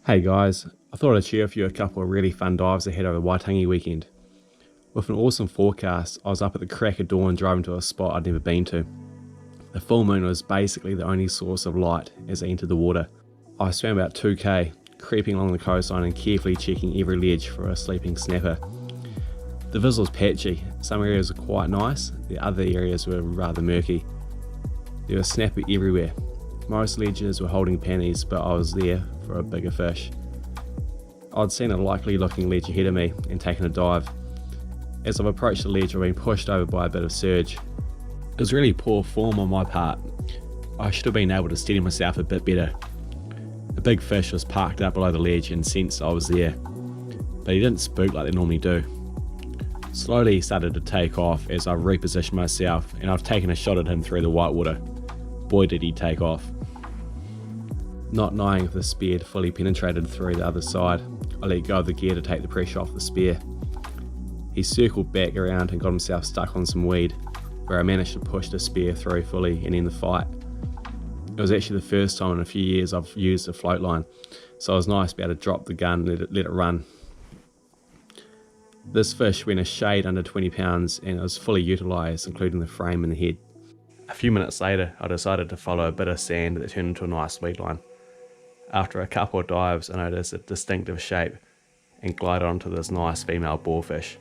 Hey guys, I thought I'd share with you a couple of really fun dives ahead of the Waitangi weekend. With an awesome forecast, I was up at the crack of dawn driving to a spot I'd never been to. The full moon was basically the only source of light as I entered the water. I swam about 2k, creeping along the coastline and carefully checking every ledge for a sleeping snapper. The visual was patchy, some areas were quite nice, the other areas were rather murky. There was snapper everywhere. Most ledges were holding pannies, but I was there for a bigger fish. I'd seen a likely looking ledge ahead of me and taken a dive. As I've approached the ledge, I've been pushed over by a bit of surge. It was really poor form on my part. I should have been able to steady myself a bit better. A big fish was parked up below the ledge and sensed I was there, but he didn't spook like they normally do. Slowly he started to take off as I repositioned myself, and I've taken a shot at him through the whitewater. Boy did he take off. Not knowing if the spear had fully penetrated through the other side, I let go of the gear to take the pressure off the spear. He circled back around and got himself stuck on some weed, where I managed to push the spear through fully and end the fight. It was actually the first time in a few years I've used a float line, so it was nice to be able to drop the gun and let it run. This fish went a shade under 20 pounds and it was fully utilised, including the frame and the head. A few minutes later, I decided to follow a bit of sand that turned into a nice weed line. After a couple of dives, I noticed a distinctive shape and glided onto this nice female boarfish.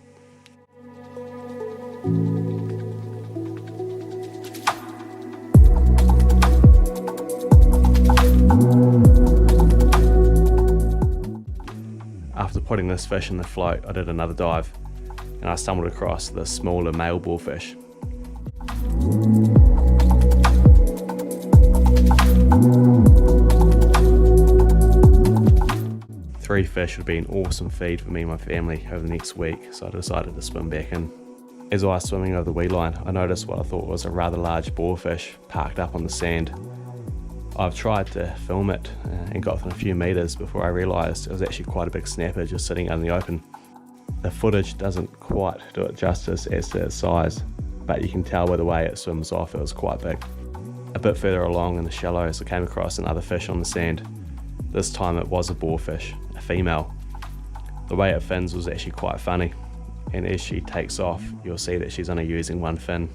After putting this fish in the float, I did another dive and I stumbled across the smaller male boarfish. Three fish would be an awesome feed for me and my family over the next week, so I decided to swim back in. As I was swimming over the weed line, I noticed what I thought was a rather large boarfish parked up on the sand. I've tried to film it and got within a few metres before I realised it was actually quite a big snapper just sitting out in the open. The footage doesn't quite do it justice as to its size, but you can tell by the way it swims off it was quite big. A bit further along in the shallows I came across another fish on the sand. This time it was a boarfish, a female. The way it fins was actually quite funny, and as she takes off you'll see that she's only using one fin.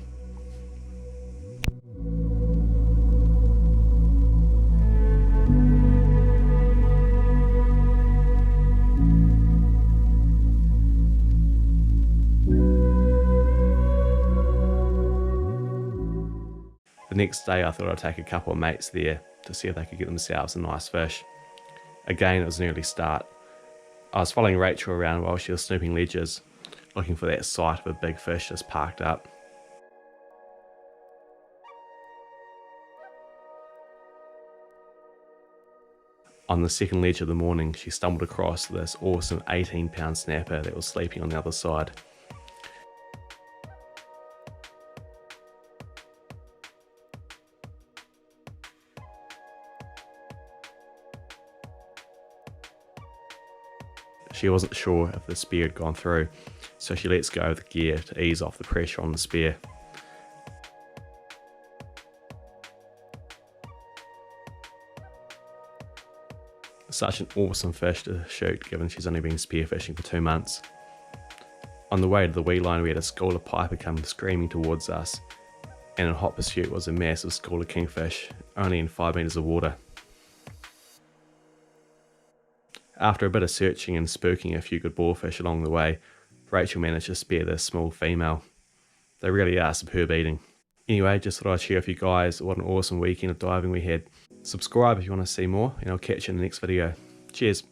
The next day I thought I'd take a couple of mates there to see if they could get themselves a nice fish. Again, it was an early start. I was following Rachel around while she was snooping ledges, looking for that sight of a big fish just parked up. On the second ledge of the morning, she stumbled across this awesome 18-pound snapper that was sleeping on the other side. She wasn't sure if the spear had gone through, so she lets go of the gear to ease off the pressure on the spear. Such an awesome fish to shoot given she's only been spearfishing for 2 months. On the way to the weed line we had a school of piper come screaming towards us, and in hot pursuit was a massive school of kingfish, only in 5 metres of water. After a bit of searching and spooking a few good boarfish along the way, Rachel managed to spare this small female. They really are superb eating. Anyway, just thought I'd share with you guys what an awesome weekend of diving we had. Subscribe if you want to see more, and I'll catch you in the next video. Cheers.